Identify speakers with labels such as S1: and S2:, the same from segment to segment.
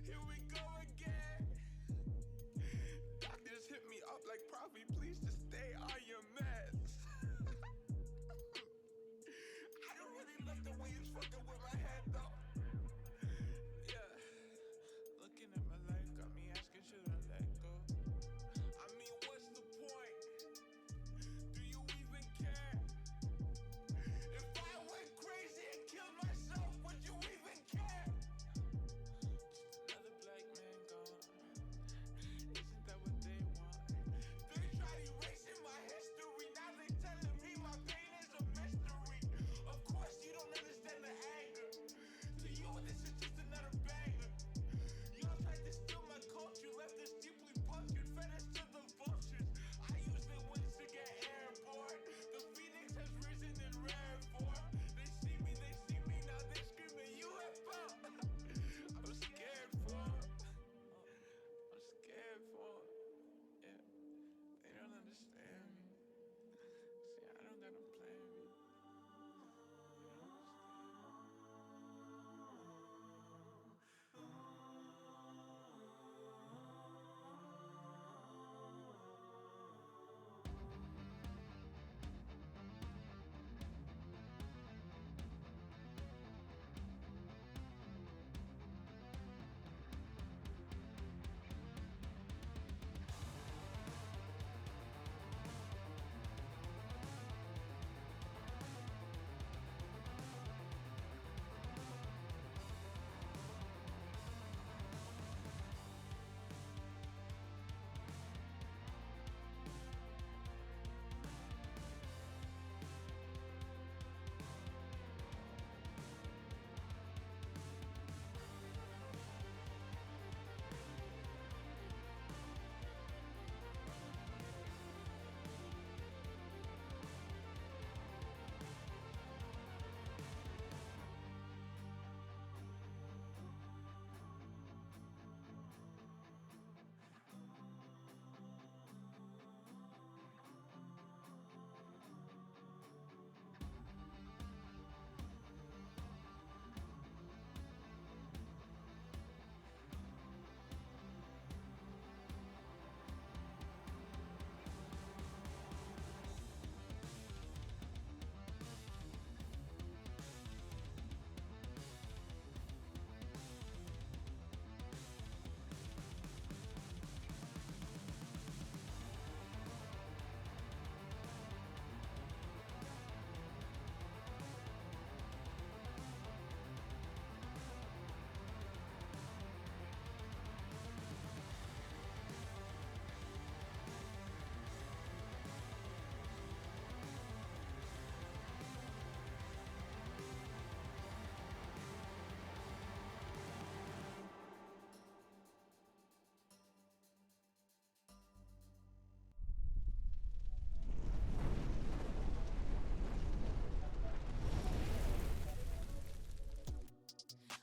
S1: Here we go again. Doctors hit me up like, Profi, please just stay on your meds. I don't really love the way it's fucking with my head though. Yeah. Looking at my life got me asking, should I let go? I mean, what's the point? Do you even care? If I went crazy and killed myself, would you even care? Just another black man gone. Isn't that what they want? They tried erasing my history. Now they telling me my pain is a mystery. Of course you don't understand the anger. To you this is just another banger. Y'all tried to steal my culture, left us deeply punctured, fed us to the vultures. I use the wings to get airborne. The phoenix has risen in rare form. They see me, now they screaming UFO. I'm scared for 'em. I'm scared for 'em. Yeah, they don't understand me. See, I don't got no plan B. They don't understand.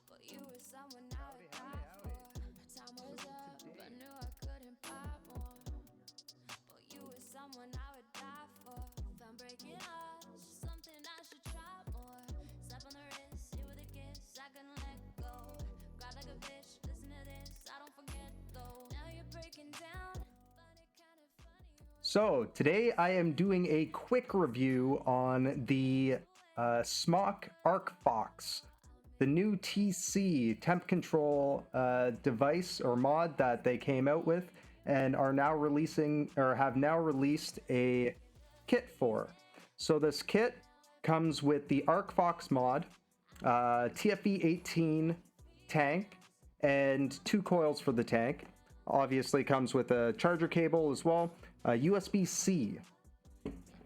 S2: But you were someone I would die for. Time was up, I knew I couldn't buy more. But you were someone I would die for. If I'm breaking hearts, something I should try more. Slap on the wrist, hit with a kiss, I couldn't let go. Cry like a bitch, listen to this, I don't forget though. Now you're breaking down, find it kind of funny.
S3: So today I am doing a quick review on the SMOK ARCFOX, the new TC temp control device or mod that they came out with and are now releasing or have now released a kit for. So this kit comes with the ARCFOX mod, TFV18 tank, and 2 coils for the tank. Obviously comes with a charger cable as well, USB-C,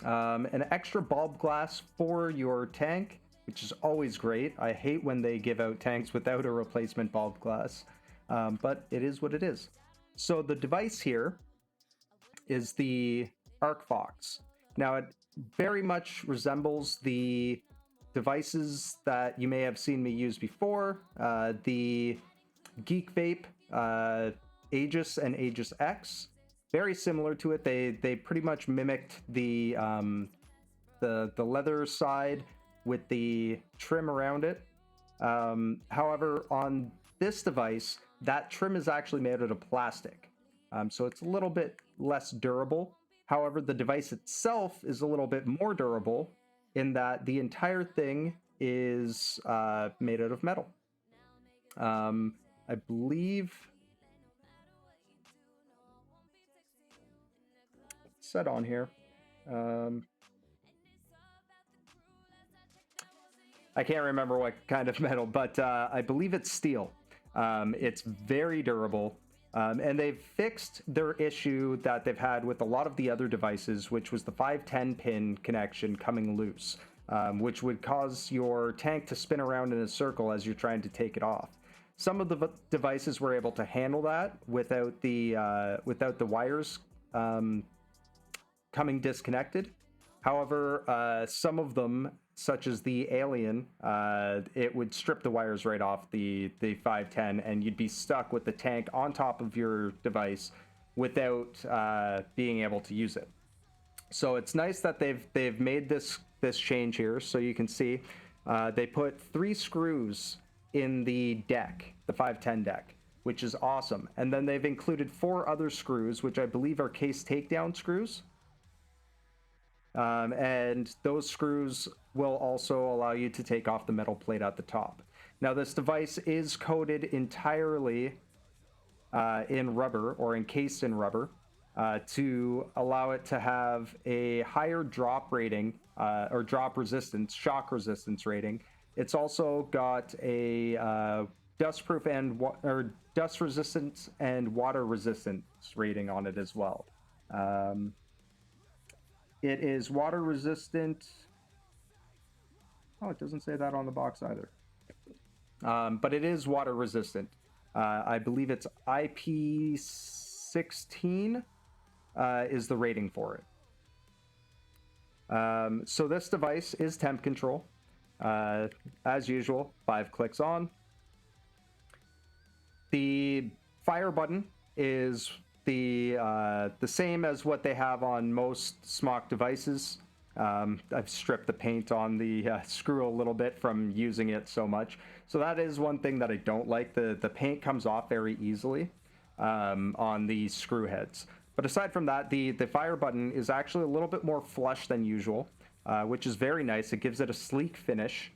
S3: an extra bulb glass for your tank, which is always great. I hate when they give out tanks without a replacement bulb glass, but it is what it is. So the device here is the ARCFOX. Now it very much resembles the devices that you may have seen me use before, the Geek Vape Aegis and Aegis X. Very similar to it. They pretty much mimicked the leather side with the trim around it. However, on this device, that trim is actually made out of plastic. So it's a little bit less durable. However, the device itself is a little bit more durable in that the entire thing is made out of metal. I believe it's said on here. I can't remember what kind of metal, but I believe it's steel. It's very durable. And they've fixed their issue that they've had with a lot of the other devices, which was the 510 pin connection coming loose, which would cause your tank to spin around in a circle as you're trying to take it off. Some of the devices were able to handle that without the wires coming disconnected. However, some of them, such as the Alien, it would strip the wires right off the 510, and you'd be stuck with the tank on top of your device without being able to use it. So it's nice that they've made this change here. So you can see they put 3 screws in the deck, the 510 deck, which is awesome. And then they've included 4 other screws, which I believe are case takedown screws. And those screws will also allow you to take off the metal plate at the top. Now, this device is coated entirely in rubber, or encased in rubber, to allow it to have a higher drop rating, or drop resistance, shock resistance rating. It's also got a dust-proof or dust resistance and water resistance rating on it as well. It is water resistant. Oh, it doesn't say that on the box either. But it is water resistant. I believe it's IP16 is the rating for it. So this device is temp control. As usual, 5 clicks on. The fire button is the same as what they have on most SMOK devices. I've stripped the paint on the screw a little bit from using it so much. So that is one thing that I don't like. The paint comes off very easily on the screw heads. But aside from that, the fire button is actually a little bit more flush than usual, which is very nice. It gives it a sleek finish,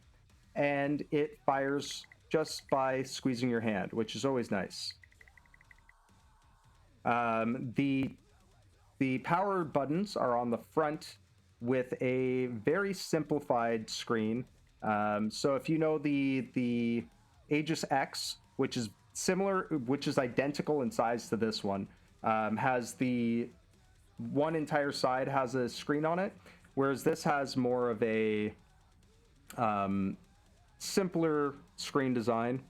S3: and it fires just by squeezing your hand, which is always nice. The power buttons are on the front with a very simplified screen. So if you know the Aegis X, which is similar, which is identical in size to this one, has the one entire side has a screen on it, whereas this has more of a simpler screen design,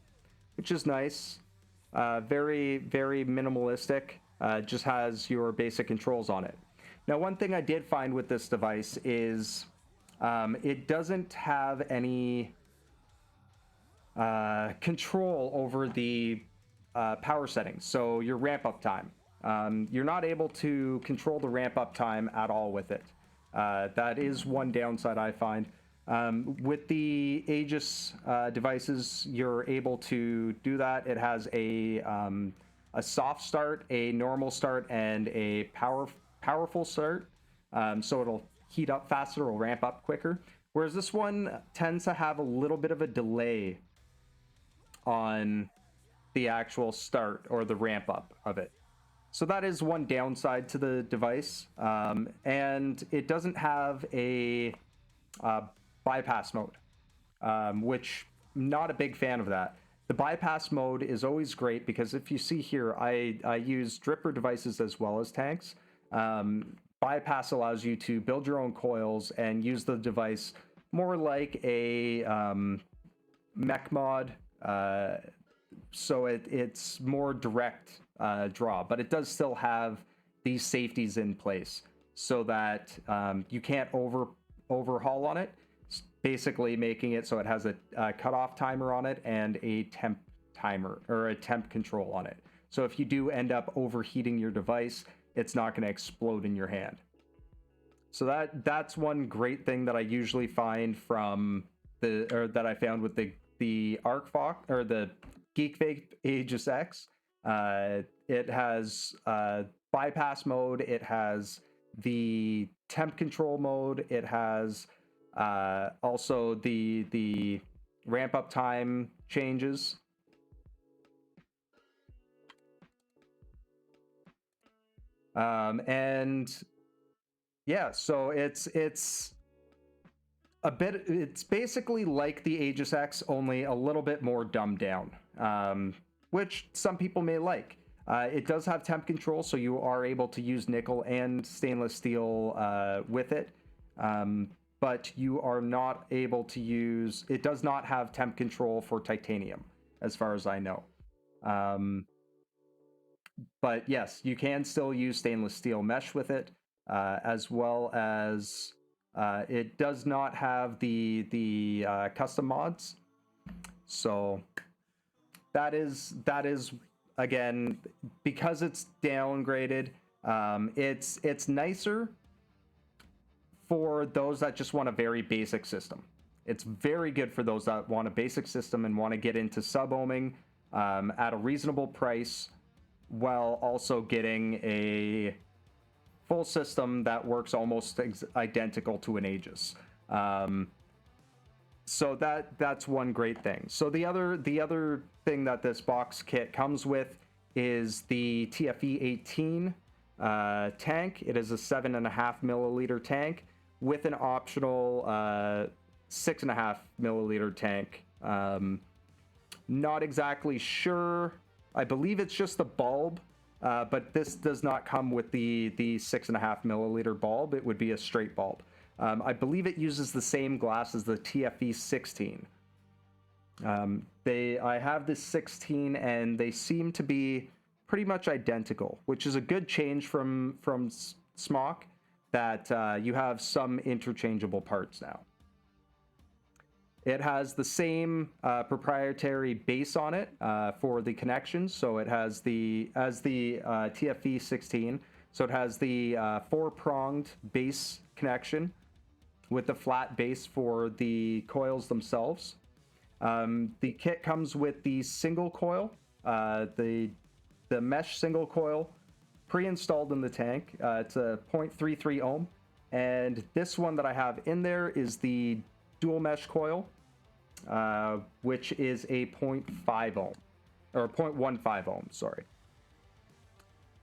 S3: which is nice. Very, very minimalistic. Just has your basic controls on it. Now, one thing I did find with this device is it doesn't have any control over the power settings. So your ramp up time. You're not able to control the ramp up time at all with it. That is one downside I find. With the Aegis devices, you're able to do that. It has a soft start, a normal start, and a powerful start. So it'll heat up faster, it'll ramp up quicker. Whereas this one tends to have a little bit of a delay on the actual start or the ramp up of it. So that is one downside to the device. And it doesn't have a bypass mode, which I'm not a big fan of that. The bypass mode is always great because if you see here, I use dripper devices as well as tanks. Bypass allows you to build your own coils and use the device more like a mech mod. So it's more direct draw, but it does still have these safeties in place so that you can't overhaul on it. Basically making it so it has a cutoff timer on it and a temp timer or a temp control on it. So if you do end up overheating your device, it's not going to explode in your hand. So that's one great thing that I usually find from that I found with the ARCFOX or the Geek Vape Aegis X. It has bypass mode. It has the temp control mode. It has also the ramp up time changes. And yeah, so it's a bit, it's basically like the Aegis X, only a little bit more dumbed down, which some people may like. It does have temp control, so you are able to use nickel and stainless steel with it, but you are not able to use, it does not have temp control for titanium, as far as I know. But yes, you can still use stainless steel mesh with it, as well as it does not have the custom mods. So that is again, because it's downgraded. It's nicer for those that just want a very basic system. It's very good for those that want a basic system and want to get into sub-ohming at a reasonable price, while also getting a full system that works almost identical to an Aegis. So that's one great thing. So the other thing that this box kit comes with is the TFV18 tank. It is a 7.5 milliliter tank with an optional 6.5 milliliter tank. Not exactly sure. I believe it's just the bulb, but this does not come with the 6.5 milliliter bulb. It would be a straight bulb. I believe it uses the same glass as the TFV16. I have this 16, and they seem to be pretty much identical, which is a good change from SMOK, that you have some interchangeable parts now. It has the same proprietary base on it for the connections. So it has the TFV16. So it has the 4-pronged base connection with the flat base for the coils themselves. The kit comes with the single coil, the mesh single coil pre-installed in the tank. It's a 0.33 ohm. And this one that I have in there is the dual mesh coil, which is a 0.5 ohm, or 0.15 ohm, sorry.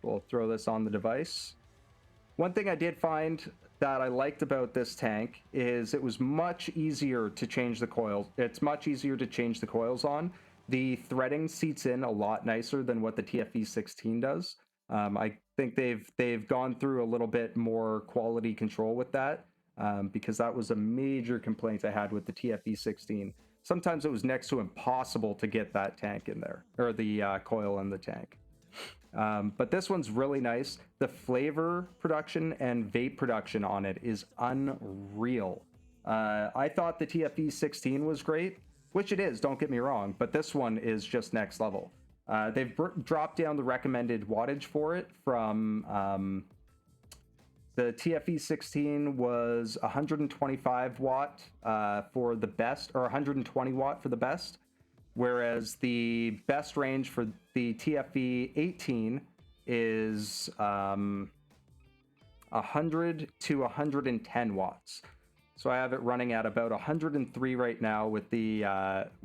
S3: We'll throw this on the device. One thing I did find that I liked about this tank is it was much easier to change the coils. It's much easier to change the coils on. The threading seats in a lot nicer than what the TFV16 does. I think they've gone through a little bit more quality control with that, because that was a major complaint I had with the TFV16. Sometimes it was next to impossible to get that tank in there, or the coil in the tank. But this one's really nice. The flavor production and vape production on it is unreal. I thought the TFV16 was great, which it is, don't get me wrong, but this one is just next level. They've dropped down the recommended wattage for it from the TFV16 was 125 watt for the best, or 120 watt for the best, whereas the best range for the TFV18 is 100 to 110 watts. So I have it running at about 103 right now with the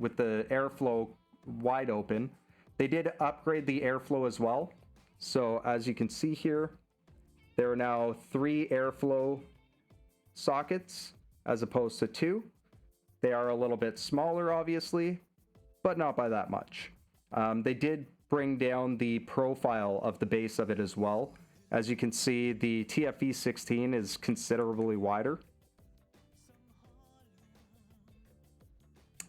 S3: airflow wide open. They did upgrade the airflow as well. So as you can see here, there are now 3 airflow sockets as opposed to 2. They are a little bit smaller, obviously, but not by that much. They did bring down the profile of the base of it as well. As you can see, the TFV16 is considerably wider.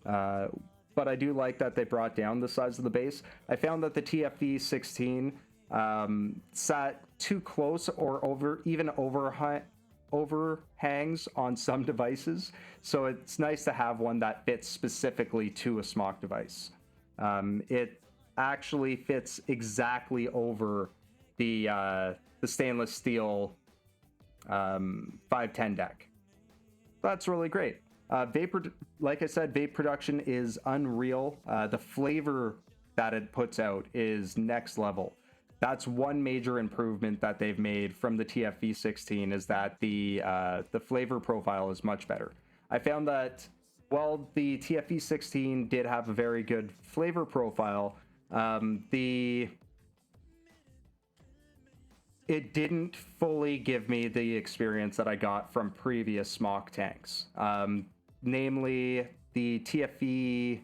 S3: But I do like that they brought down the size of the base. I found that the TFV16 sat too close or overhangs on some devices. So it's nice to have one that fits specifically to a SMOK device. It actually fits exactly over the stainless steel 510 deck. That's really great. Like I said, vape production is unreal. The flavor that it puts out is next level. That's one major improvement that they've made from the TFV16, is that the flavor profile is much better. I found that while the TFV16 did have a very good flavor profile, it didn't fully give me the experience that I got from previous SMOK tanks, namely the TFV12,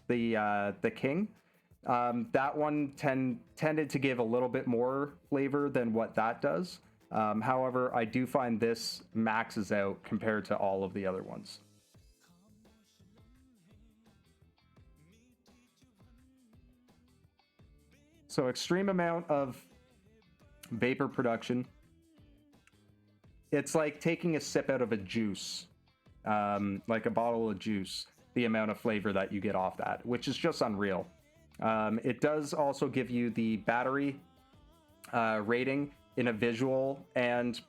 S3: the King. That one tended to give a little bit more flavor than what that does. However, I do find this maxes out compared to all of the other ones. So extreme amount of vapor production. It's like taking a sip out of a juice, like a bottle of juice, the amount of flavor that you get off that, which is just unreal. It does also give you the battery rating in a visual and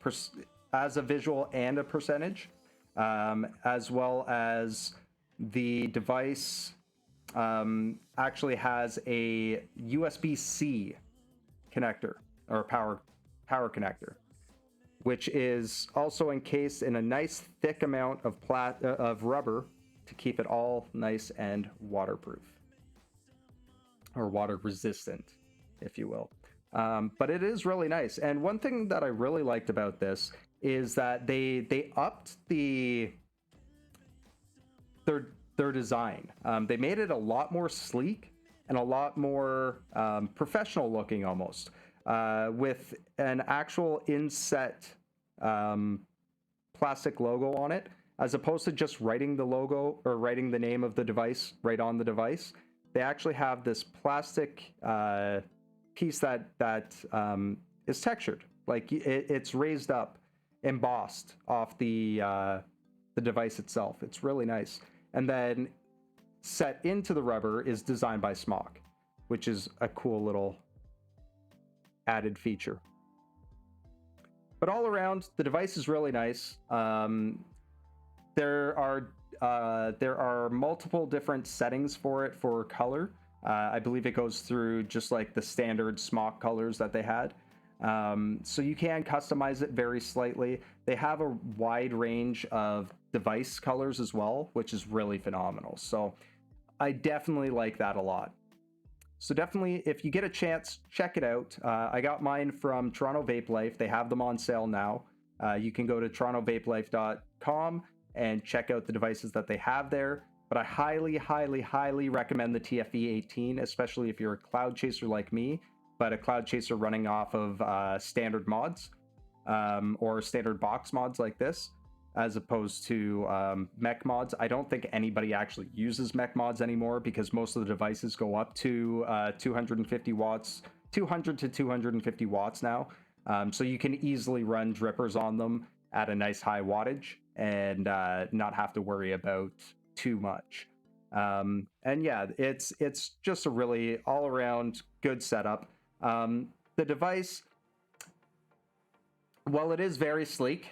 S3: as a visual and a percentage, as well as the device actually has a USB-C connector, or power connector, which is also encased in a nice thick amount of rubber to keep it all nice and waterproof, or water resistant, if you will. But it is really nice. And one thing that I really liked about this is that they upped their design. They made it a lot more sleek and a lot more professional looking, almost, with an actual inset plastic logo on it, as opposed to just writing the logo or writing the name of the device right on the device. They actually have this plastic piece that is textured, like it's raised up, embossed off the device itself. It's really nice. And then set into the rubber is designed by SMOK, which is a cool little added feature. But all around, the device is really nice. There are multiple different settings for it for color. I believe it goes through just like the standard SMOK colors that they had. So you can customize it very slightly. They have a wide range of device colors as well, which is really phenomenal. So I definitely like that a lot. So definitely, if you get a chance, check it out. I got mine from Toronto Vape Life. They have them on sale now. You can go to torontovapelife.com and check out the devices that they have there. But I highly, highly, highly recommend the TFV18, especially if you're a cloud chaser like me, but a cloud chaser running off of standard mods or standard box mods like this, as opposed to mech mods. I don't think anybody actually uses mech mods anymore, because most of the devices go up to 250 watts, 200 to 250 watts now. So you can easily run drippers on them at a nice high wattage and not have to worry about too much. And yeah, it's just a really all around good setup. The device, while it is very sleek,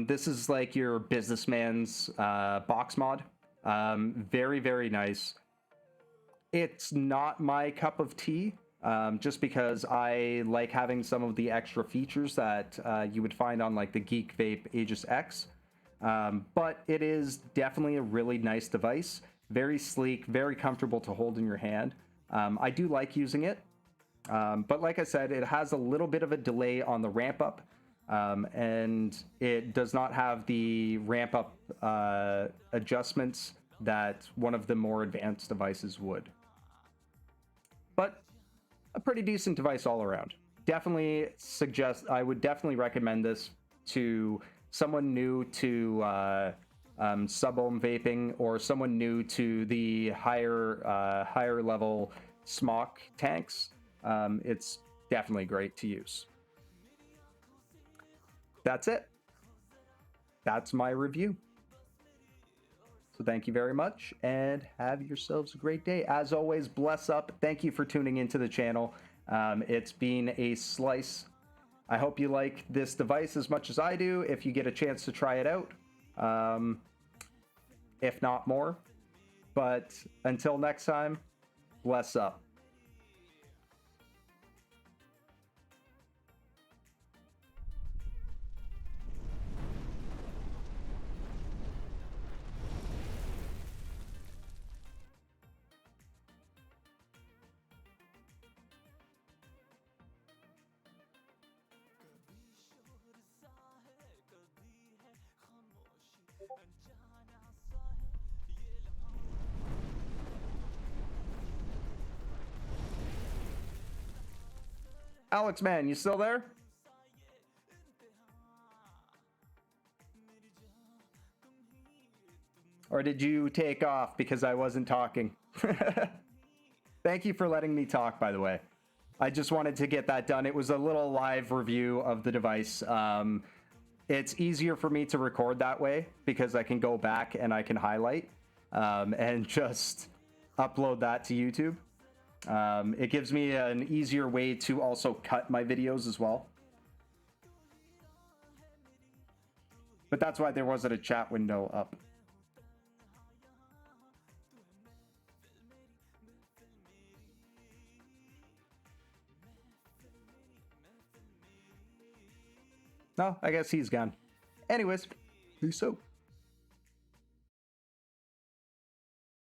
S3: this is like your businessman's box mod. Very, very nice. It's not my cup of tea, just because I like having some of the extra features that you would find on like the Geek Vape Aegis X. But it is definitely a really nice device. Very sleek, very comfortable to hold in your hand. I do like using it. But like I said, it has a little bit of a delay on the ramp up. And it does not have the ramp up adjustments that one of the more advanced devices would. But a pretty decent device all around. I would definitely recommend this to someone new to sub-ohm vaping, or someone new to the higher level SMOK tanks. It's definitely great to use. That's it. That's my review. So thank you very much, and have yourselves a great day. As always, bless up. Thank you for tuning into the channel. It's been a slice. I hope you like this device as much as I do, if you get a chance to try it out. If not more. But until next time, bless up. Alex, man, you still there? Or did you take off because I wasn't talking? Thank you for letting me talk, by the way. I just wanted to get that done. It was a little live review of the device. It's easier for me to record that way because I can go back and I can highlight and just upload that to YouTube. It gives me an easier way to also cut my videos as well. But that's why there wasn't a chat window up. No, I guess he's gone. Anyways, peace out.